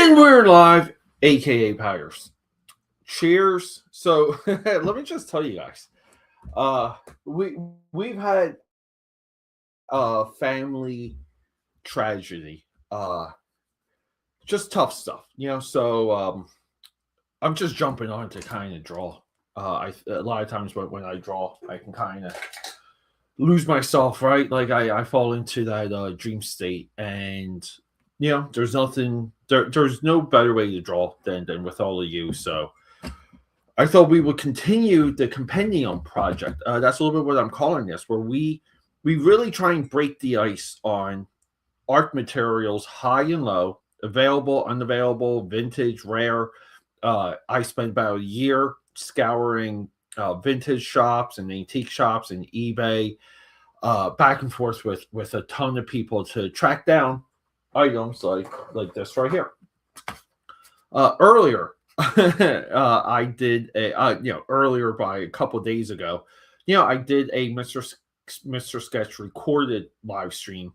And we're live, aka Pyres. Cheers. So let me just tell you guys. Uh we've had family tragedy. Just tough stuff, so I'm just jumping on to kind of draw. A lot of times when I draw, I can kind of lose myself, right? Like I fall into that dream state, and there's nothing there's no better way to draw than with all of you. So I thought we would continue the compendium project. That's a little bit what I'm calling this, where we really try and break the ice on art materials, high and low, available, unavailable, vintage, rare. I spent about a year scouring vintage shops and antique shops and eBay, back and forth with a ton of people to track down items like this right here. Earlier, I did earlier by a couple days ago, I did a Mr. Sketch recorded live stream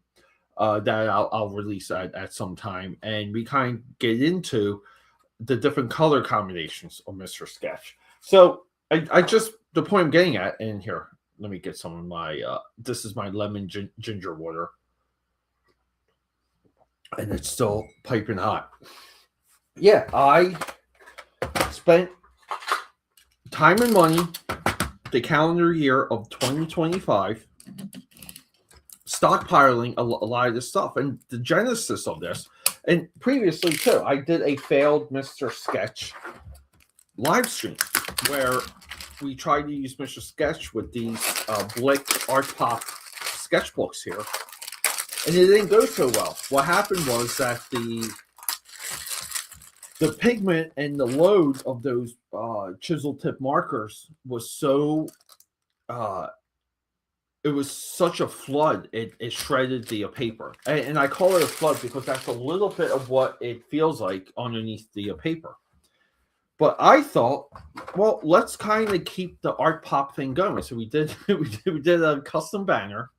that I'll release at some time, and we kind of get into the different color combinations of Mr. Sketch. So I just the point I'm getting at, and here, let me get some of my this is my lemon ginger water, and it's still piping hot. Yeah, I spent time and money the calendar year of 2025 stockpiling a lot of this stuff. And the genesis of this, and previously too, I did a failed Mr. Sketch live stream where we tried to use Mr. Sketch with these BLICK Pop sketchbooks here, and it didn't go so well. What happened was that the pigment and the load of those chisel tip markers was so it was such a flood, it shredded the paper. And I call it a flood because that's a little bit of what it feels like underneath the paper. But I thought, well, let's kind of keep the art pop thing going. So we did we did a custom banner,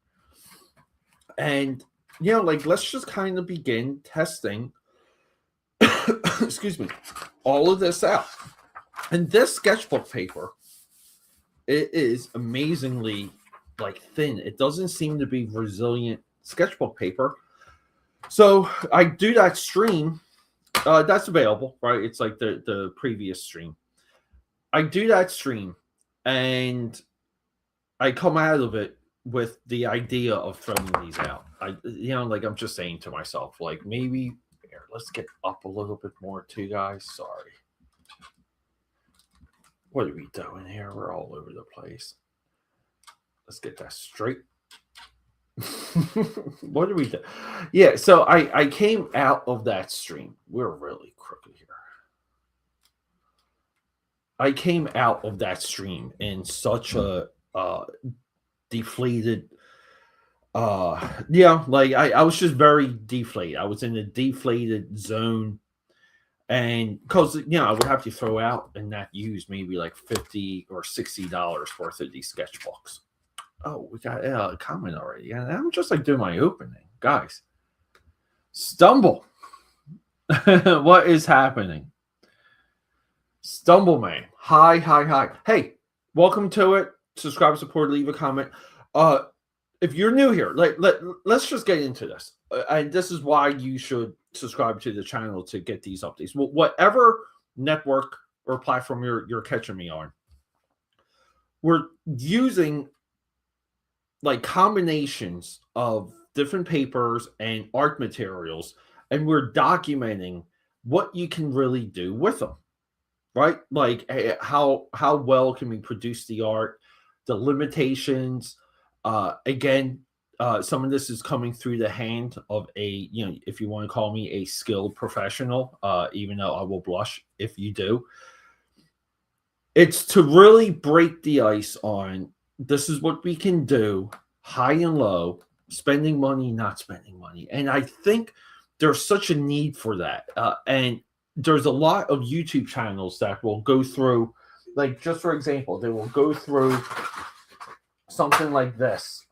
and let's just kind of begin testing excuse me, all of this out. And this sketchbook paper, it is amazingly thin. It doesn't seem to be resilient sketchbook paper. So I do that stream. That's available, right? It's like the previous stream. I do that stream, and I come out of it with the idea of throwing these out. I'm just saying to myself, maybe here, let's get up a little bit more too, guys. Sorry. What are we doing here? We're all over the place. Let's get that straight. What do we do? Yeah, so I came out of that stream. We're really crooked here. I came out of that stream in such a deflated I was just very deflated. I was in a deflated zone, and because I would have to throw out and not use maybe like $50 or $60 worth of these sketchbooks. Oh, we got a comment already, and I'm just doing my opening, guys. Stumble. What is happening? Stumble man. Hi. Hey, welcome to it. Subscribe, support, leave a comment. If you're new here, let's just get into this. And this is why you should subscribe to the channel to get these updates. Whatever network or platform you're catching me on, we're using combinations of different papers and art materials, and we're documenting what you can really do with them, right? How well can we produce the art, the limitations. Again, some of this is coming through the hand of a, if you want to call me a skilled professional, even though I will blush if you do. It's to really break the ice on this is what we can do, high and low, spending money, not spending money. And I think there's such a need for that. And there's a lot of YouTube channels that will go through, just for example, they will go through something like this,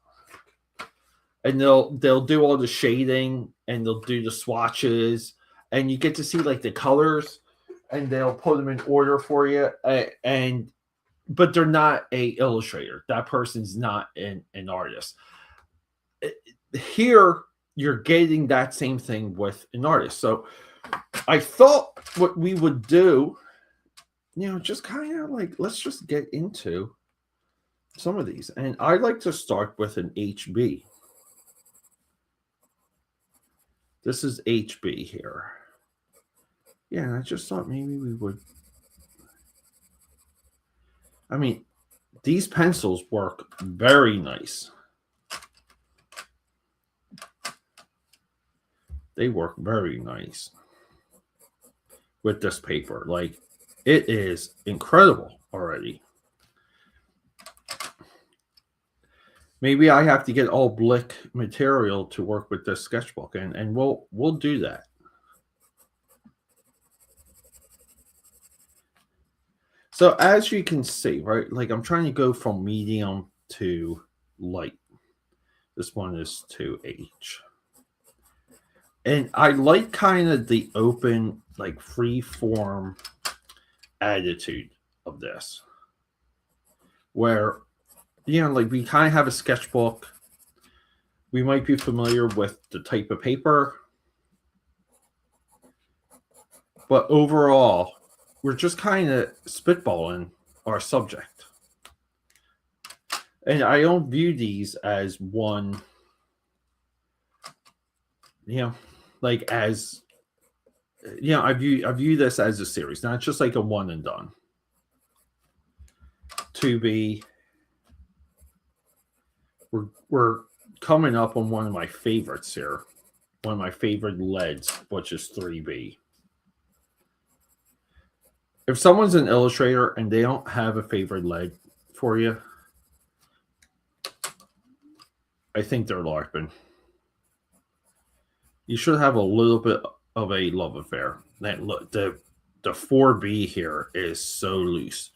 and they'll do all the shading, and they'll do the swatches, and you get to see like the colors, and they'll put them in order for you. But they're not a illustrator. That person's not an artist. Here, you're getting that same thing with an artist. So I thought what we would do, just kind of like, let's just get into some of these. And I like to start with an HB. This is HB here. Yeah, and I just thought maybe we would. I mean, these pencils work very nice. They work very nice with this paper. Like, it is incredible already. Maybe I have to get all BLICK material to work with this sketchbook, and we'll do that. So as you can see, right, like I'm trying to go from medium to light. This one is 2H. And I like kind of the open, like free form attitude of this. Where, like we kind of have a sketchbook. We might be familiar with the type of paper. But overall, we're just kind of spitballing our subject. And I don't view these as one, like as, I view this as a series, not just like a one and done. To be, we're coming up on one of my favorites here, one of my favorite leads, which is 3B. If someone's an illustrator and they don't have a favorite lead for you, I think they're LARPing. You should have a little bit of a love affair. That look, the 4B here is so loose.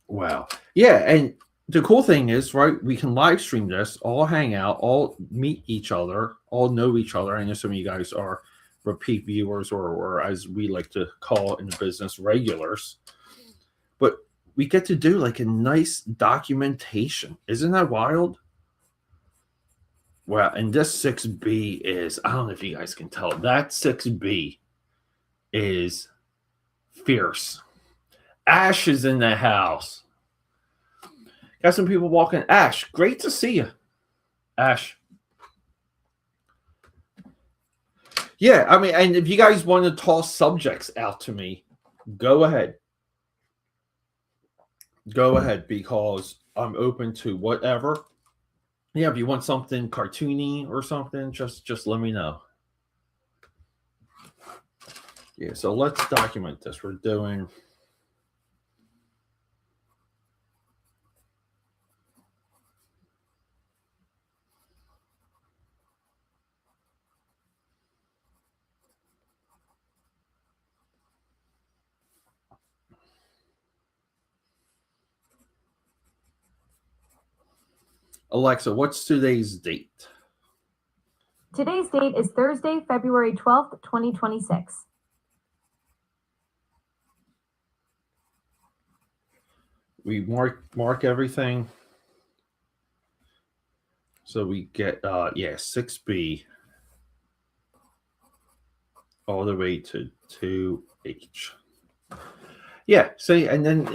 Wow. Yeah, and the cool thing is, right, we can live stream this, all hang out, all meet each other, all know each other. I know some of you guys are repeat viewers, or as we like to call in the business, regulars. But we get to do like a nice documentation. Isn't that wild? Well, and this 6B is, I don't know if you guys can tell, that 6B is fierce. Ash is in the house. Got some people walking. Ash, great to see you. Ash. Yeah, I mean, and if you guys want to toss subjects out to me, go ahead. Go ahead, because I'm open to whatever. Yeah, if you want something cartoony or something, just let me know. Yeah, so let's document this. We're doing Alexa, what's today's date? Today's date is Thursday, February 12th, 2026. We mark everything. So we get 6B all the way to 2H. Yeah, see, and then,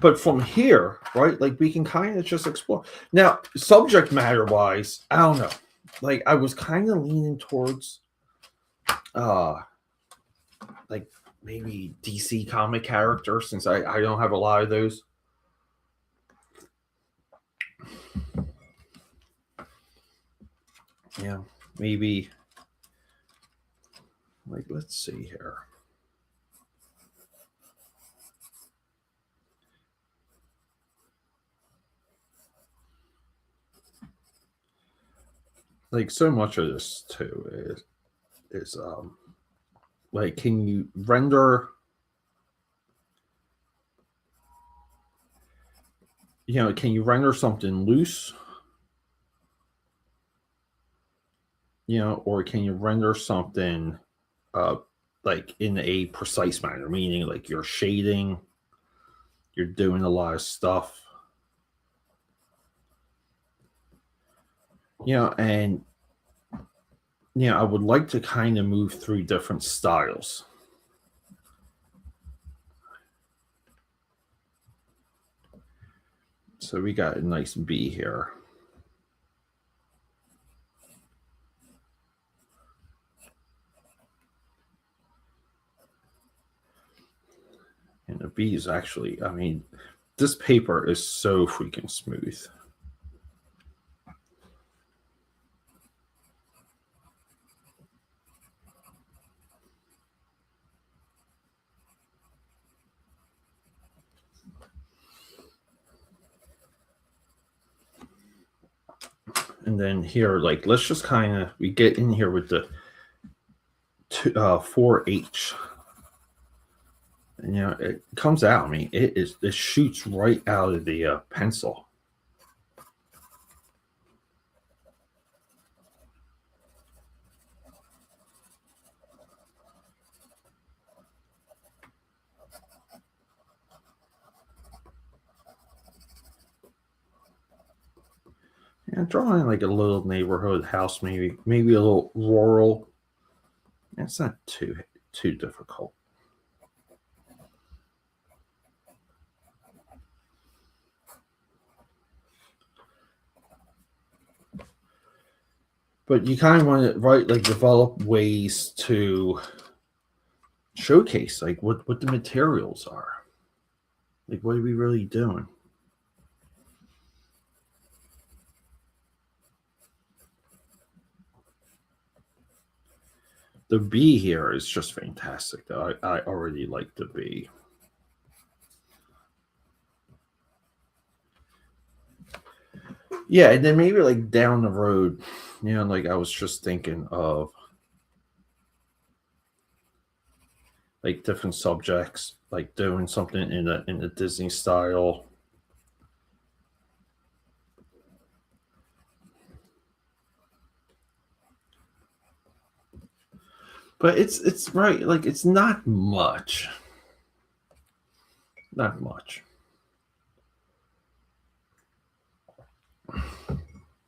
but from here, right, like we can kind of just explore. Now, subject matter wise, I don't know. Like I was kind of leaning towards, like maybe DC comic characters, since I don't have a lot of those. Yeah, maybe. Like, let's see here. Like so much of this too is like, can you render, can you render something loose, or can you render something like in a precise manner, meaning like you're shading, you're doing a lot of stuff, and I would like to kind of move through different styles. So we got a nice B here. And the B is actually, I mean, this paper is so freaking smooth. And then here, like, let's just kind of, we get in here with the 4H. And, it comes out. I mean, it shoots right out of the pencil. Yeah, drawing like a little neighborhood house, maybe a little rural. It's not too difficult. But you kind of want to develop ways to showcase like what the materials are. Like, what are we really doing? The B here is just fantastic. Though I already like the B. Yeah, and then maybe like down the road, like I was just thinking of like different subjects, like doing something in the Disney style. But it's right, like it's not much. Not much.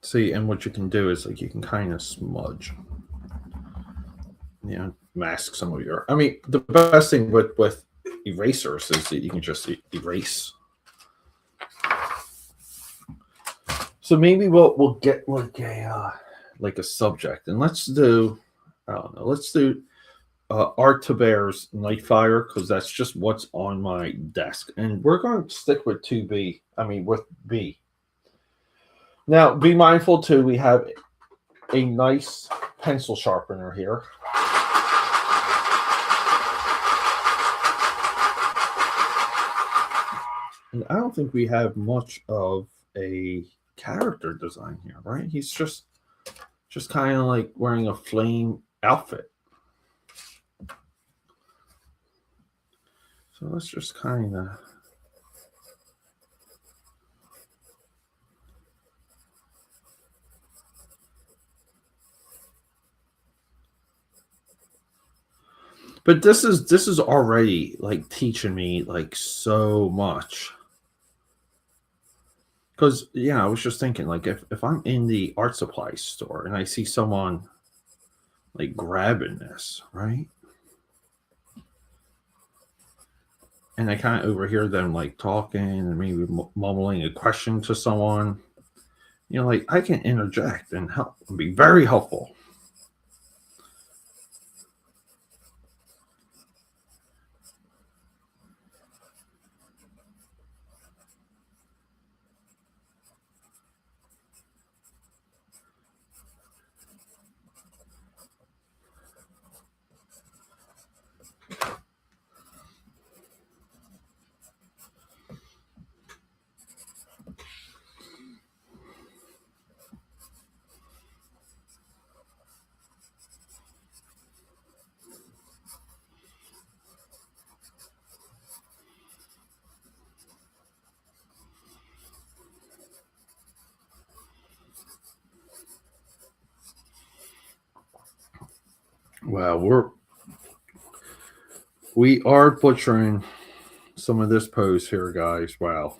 See, and what you can do is like you can kind of smudge. Mask some of your. I mean, the best thing with erasers is that you can just erase. So maybe we'll get like a subject, and let's do, I don't know, let's do Art to Bear's Nightfire, because that's just what's on my desk, and we're going to stick with 2B. I mean, with B. Now, be mindful too. We have a nice pencil sharpener here. And I don't think we have much of a character design here, right? He's just kind of like wearing a flame outfit. So let's just kind of. But this is already like teaching me like so much. Because I was just thinking, like, if I'm in the art supply store and I see someone like grabbing this, right? And I kind of overhear them like talking and maybe mumbling a question to someone, like I can interject and help and be very helpful. Well, We are butchering some of this pose here, guys. Wow.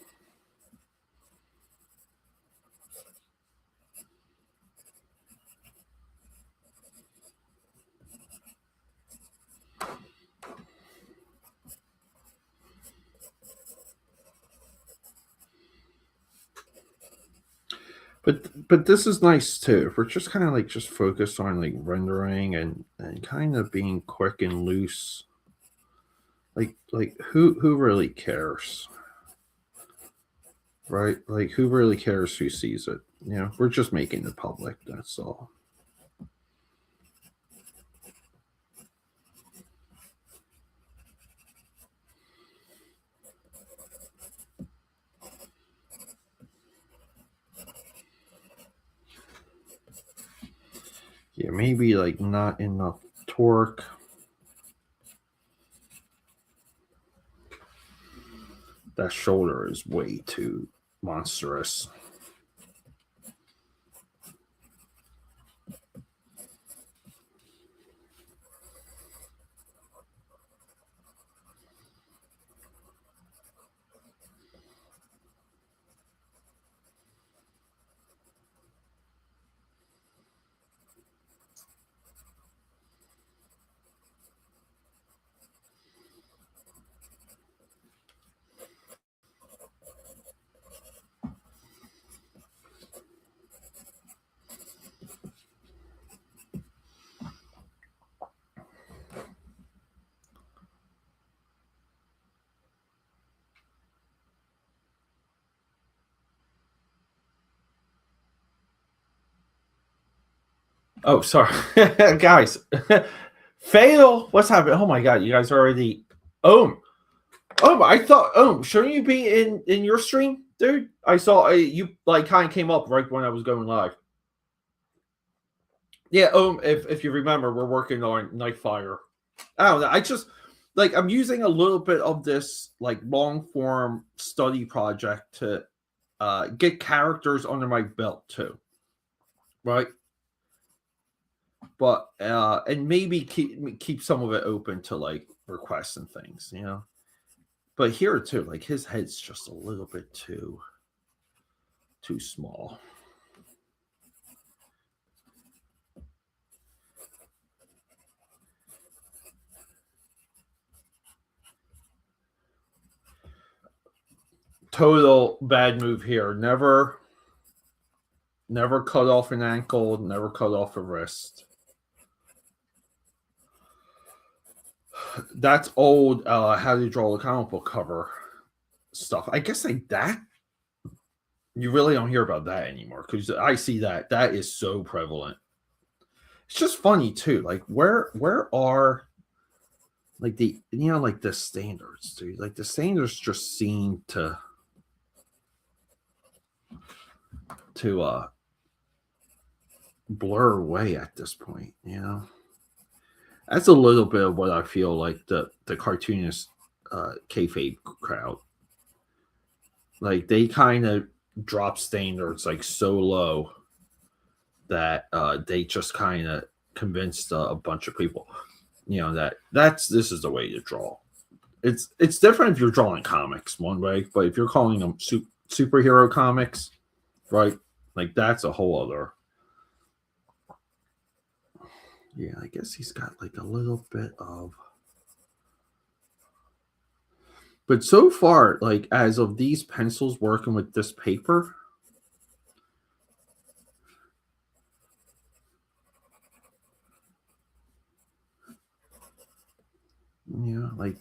But this is nice too. If we're just kind of like just focused on like rendering and kind of being quick and loose. Like who really cares? Right? Like who really cares who sees it? You know, we're just making it public, that's all. Yeah, maybe like not enough torque. That shoulder is way too monstrous. Oh, sorry, guys. Fail. What's happening? Oh my god, you guys are already. Oh, I thought. Oh, shouldn't you be in your stream, dude? I saw you like kind of came up right when I was going live. Yeah. If you remember, we're working on Nightfire. I don't know. I just like I'm using a little bit of this like long form study project to get characters under my belt too, right? But and maybe keep some of it open to like requests and things, you know. But here too, like his head's just a little bit too small. Total bad move here. Never cut off an ankle, never cut off a wrist. That's old how to draw a comic book cover stuff. I guess like that you really don't hear about that anymore because I see that is so prevalent. It's just funny too. Like where are like the like the standards, dude? Like the standards just seem to blur away at this point, you know. That's a little bit of what I feel like the cartoonist kayfabe crowd. Like they kind of drop standards like so low that they just kind of convinced a bunch of people, you know, that this is the way to draw. It's different if you're drawing comics one way, but if you're calling them superhero comics, right? Like that's a whole other. Yeah, I guess he's got like a little bit of. But so far, like as of these pencils working with this paper, yeah, like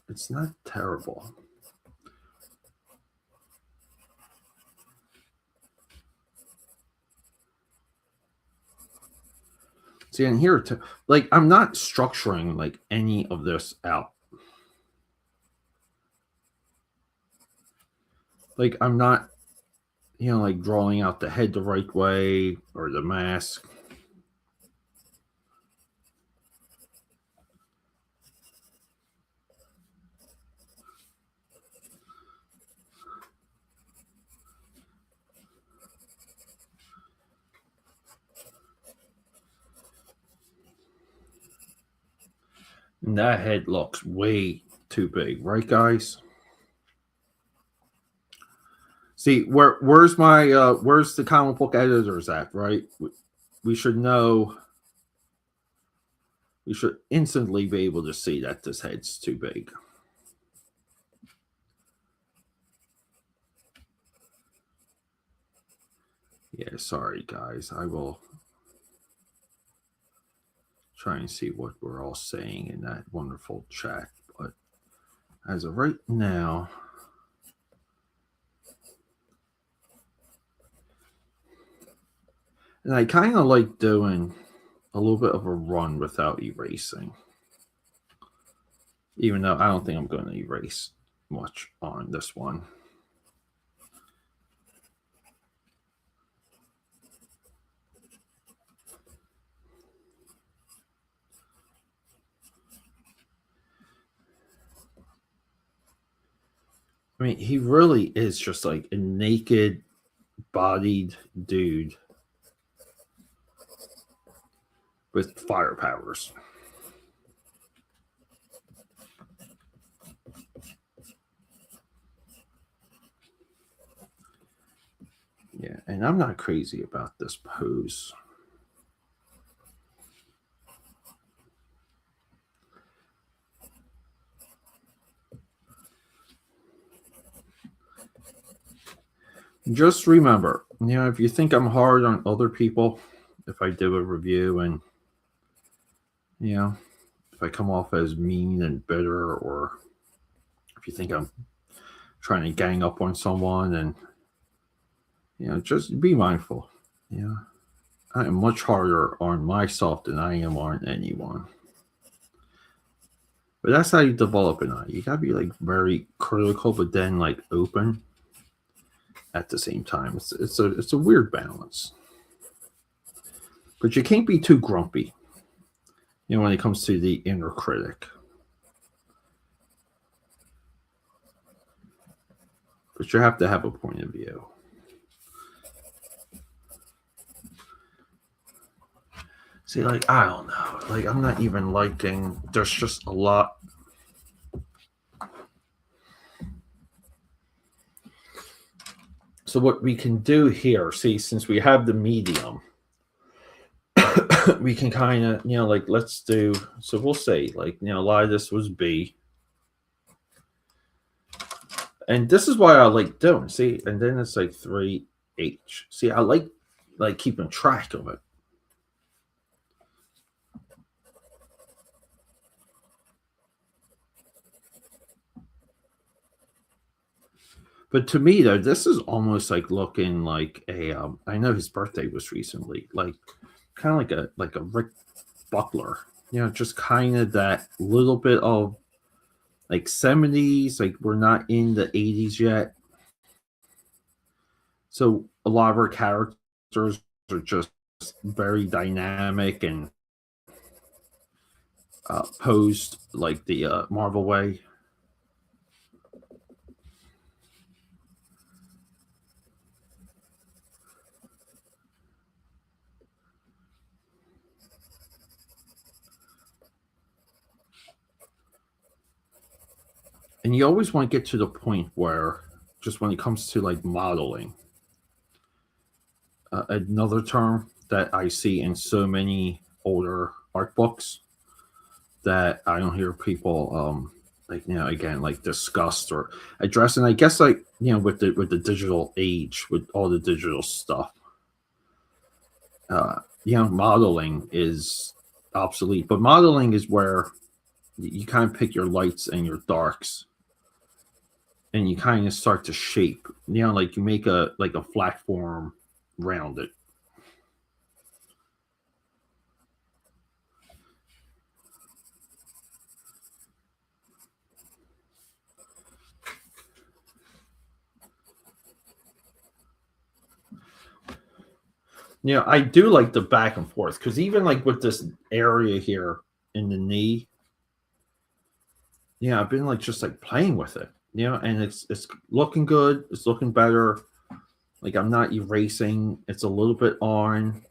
it's not terrible. See, and here, like, I'm not structuring like any of this out. Like, I'm not, like drawing out the head the right way or the mask. And that head looks way too big, right, guys? See, where's the comic book editors at, right? We should know. We should instantly be able to see that this head's too big. Yeah, sorry, guys. I will try and see what we're all saying in that wonderful chat. But as of right now, and I kind of like doing a little bit of a run without erasing. Even though I don't think I'm going to erase much on this one. I mean, he really is just like a naked bodied dude with fire powers. Yeah, and I'm not crazy about this pose. Just remember, if you think I'm hard on other people, if I do a review and, if I come off as mean and bitter, or if you think I'm trying to gang up on someone, and, just be mindful. I am much harder on myself than I am on anyone. But that's how you develop an eye. You gotta be like very critical, but then like open at the same time. It's a weird balance. But you can't be too grumpy, when it comes to the inner critic. But you have to have a point of view. See, like, I don't know. Like, I'm not even liking, there's just a lot. So what we can do here, see, since we have the medium, we can kind of, like, let's do, so we'll say, like, a lot of this was B. And this is why I like doing, see, and then it's like 3H. See, I like keeping track of it. But to me, though, this is almost like looking like a. I know his birthday was recently, like kind of like a Rick Buckler, just kind of that little bit of like 70s. Like we're not in the 80s yet, so a lot of our characters are just very dynamic and posed like the Marvel way. And you always want to get to the point where, just when it comes to like modeling, another term that I see in so many older art books that I don't hear people like again like discussed or address, and I guess like with the digital age, with all the digital stuff, modeling is obsolete. But modeling is where you kind of pick your lights and your darks, and you kind of start to shape. Like you make a flat form around it. I do like the back and forth, because even like with this area here in the knee, I've been like just like playing with it, and it's looking good. It's looking better. Like I'm not erasing. It's a little bit on,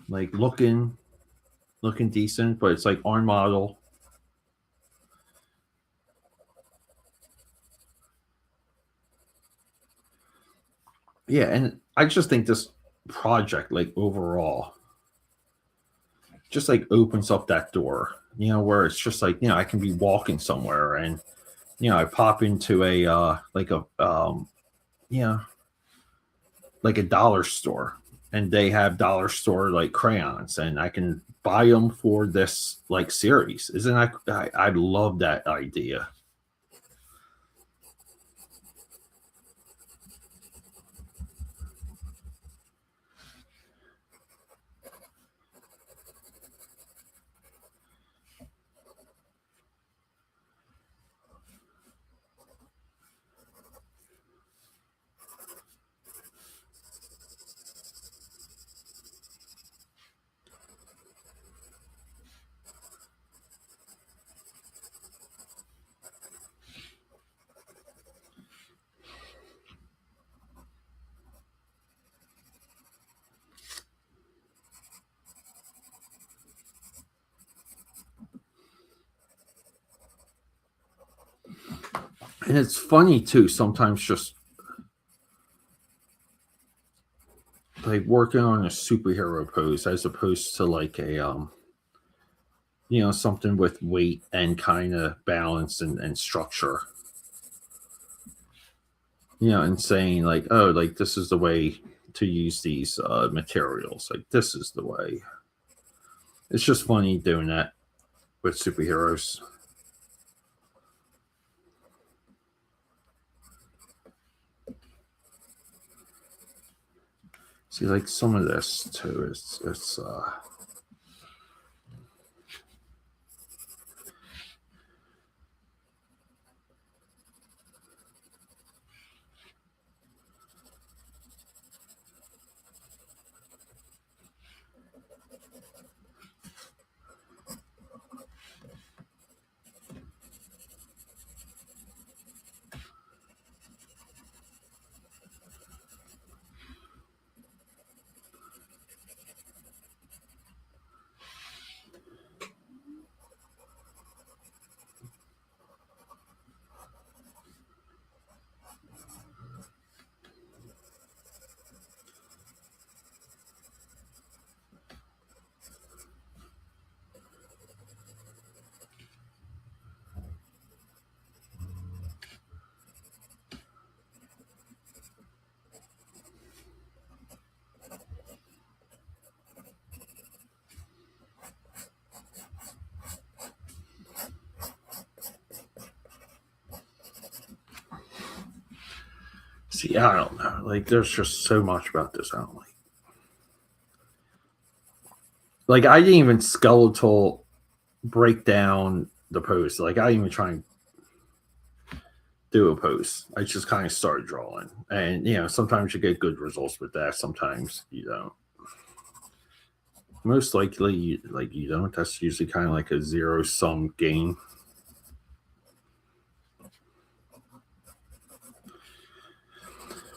like looking. looking decent, but it's like on model. Yeah, and I just think this project, like overall, just like opens up that door, where it's just like, I can be walking somewhere and, I pop into a yeah, like a dollar store, and they have dollar store like crayons, and I can buy them for this like series. Isn't that, I love that idea. And it's funny too, sometimes just like working on a superhero pose as opposed to like a something with weight and kind of balance and structure, and saying like, oh, like this is the way to use these materials, like this is the way. It's just funny doing that with superheroes. See, like some of this too, it's see, I don't know. Like, there's just so much about this I don't like. Like, I didn't even skeletal break down the post. Like, I didn't even try and do a post. I just kind of started drawing, and sometimes you get good results with that. Sometimes you don't. Most likely, you don't. That's usually kind of like a zero sum game.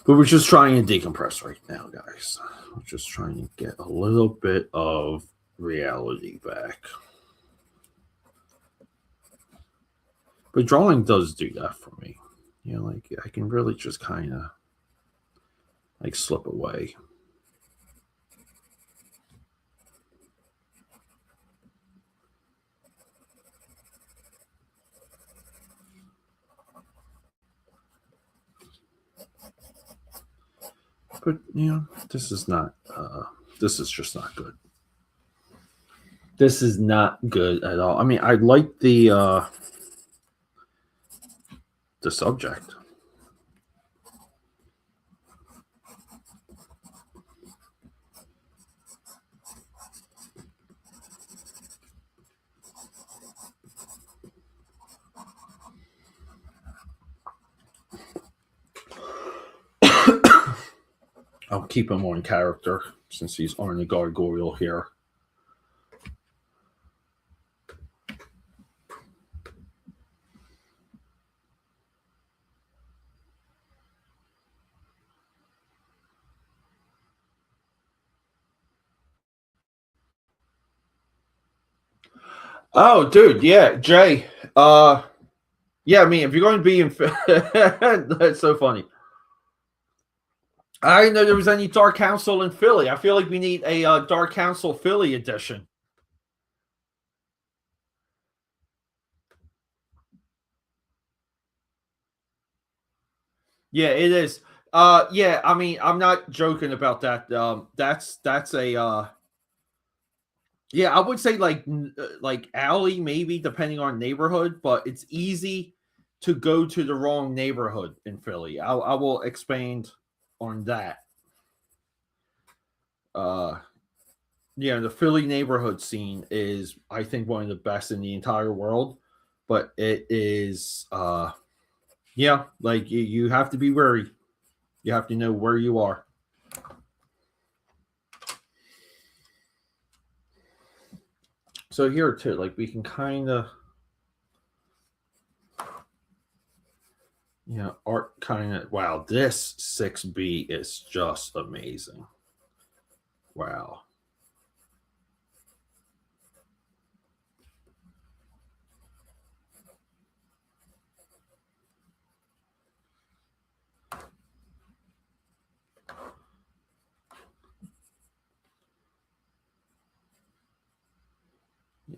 But we're just trying to decompress right now, guys. We're just trying to get a little bit of reality back. But drawing does do that for me. Like I can really just kind of like slip away. But this is not. This is just not good. This is not good at all. I mean, I like the subject. I'll keep him on character since he's on the gargoyle here. Oh, dude, yeah, Jay. Yeah, I mean, if you're going to be in, that's so funny. I didn't know there was any Dark Council in Philly. I feel like we need a Dark Council Philly edition. Yeah, it is. Yeah, I mean, I'm not joking about that. That's a yeah, I would say like alley maybe depending on neighborhood, but it's easy to go to the wrong neighborhood in Philly. I will expand on that. Uh, yeah, the Philly neighborhood scene is, I think, one of the best in the entire world. But it is, yeah, like you have to be wary. You have to know where you are. So here too, like we can kind of, art kind of. Wow, this 6B is just amazing. Wow.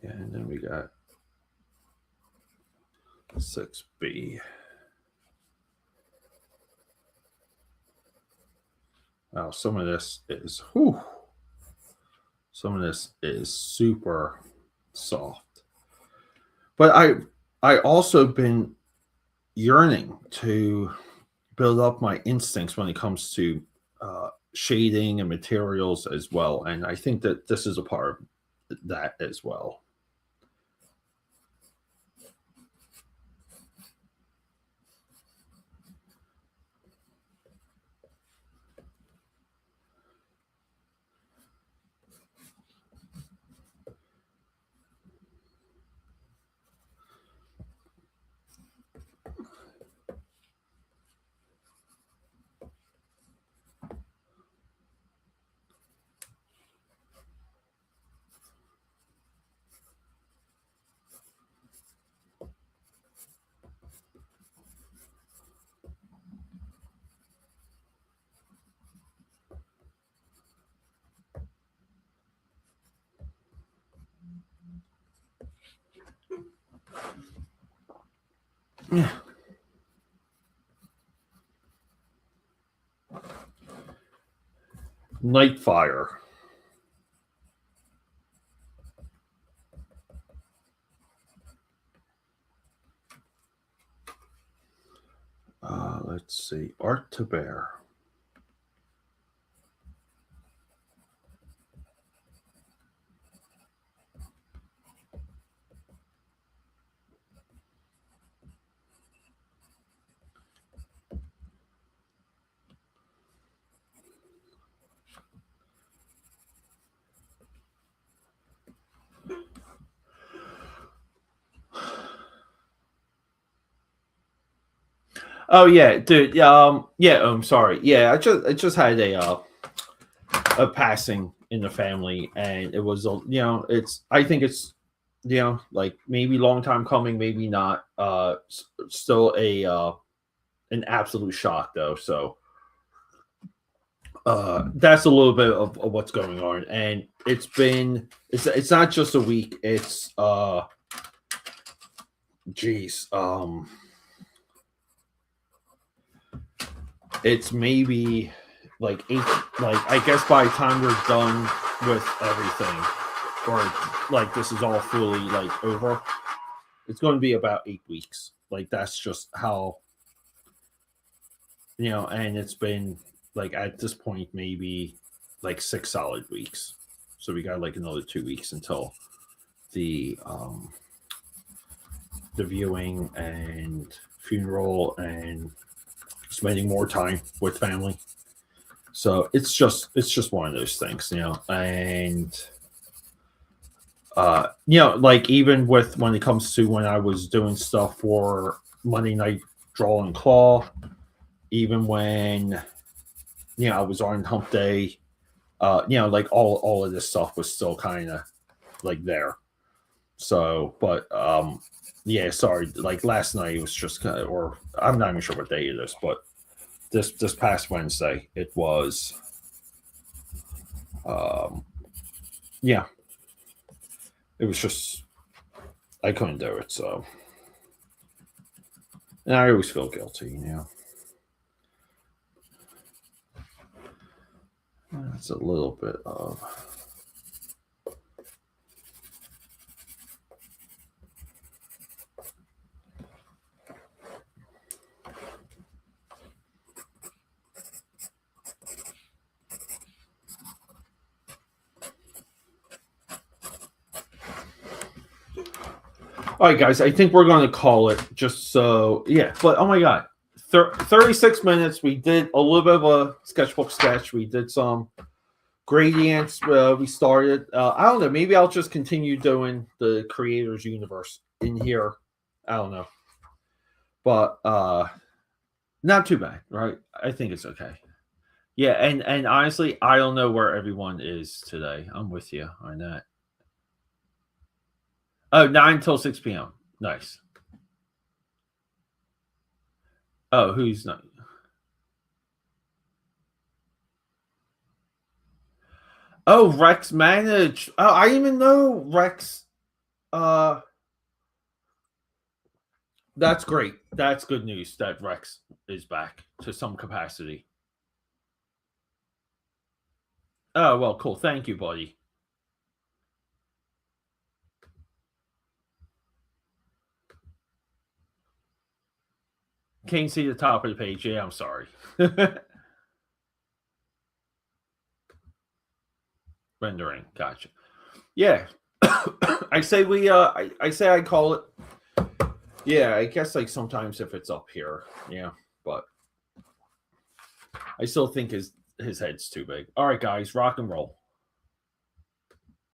Yeah, and then we got 6B. Wow, some of this is, whew, some of this is super soft. But I also been yearning to build up my instincts when it comes to shading and materials as well, and I think that this is a part of that as well. Yeah. Nightfire. Let's see. Art to Bear. Oh yeah, dude. Yeah. I'm sorry. Yeah, I just had a passing in the family, and it was it's, I think it's, like maybe long time coming, maybe not. Still a an absolute shock though. So that's a little bit of what's going on, and it's not just a week. It's geez, it's maybe like eight, like I guess by the time we're done with everything, or like this is all fully like over, it's going to be about 8 weeks. Like that's just how, and it's been like at this point maybe like 6 solid weeks. So we got like another 2 weeks until the um the viewing and funeral and spending more time with family. So it's just one of those things, and like even with when it comes to when I was doing stuff for Monday Night Draw and Claw, even when I was on Hump Day, like all of this stuff was still kind of like there. So, but yeah, sorry. Like last night, it was just kind of, or I'm not even sure what day it is, but this past Wednesday, it was. Yeah, it was just I couldn't do it. So, and I always feel guilty, you know. That's a little bit of. All right, guys, I think we're going to call it just so, yeah. But oh my God, 36 minutes. We did a little bit of a sketchbook sketch. We did some gradients. We started. I don't know. Maybe I'll just continue doing the creator's universe in here. I don't know. But not too bad, right? I think it's okay. Yeah, and honestly, I don't know where everyone is today. I'm with you on that. Oh, 9 till 6 p.m. Nice. Oh, who's not? Oh, Rex managed. Oh, I didn't even know Rex. Uh, that's great. That's good news that Rex is back to some capacity. Oh, well, cool. Thank you, buddy. Can't see the top of the page. Yeah, I'm sorry. Rendering. Gotcha. Yeah. I say we I say I call it. Yeah, I guess like sometimes if it's up here, yeah, but I still think his head's too big. All right, guys, rock and roll.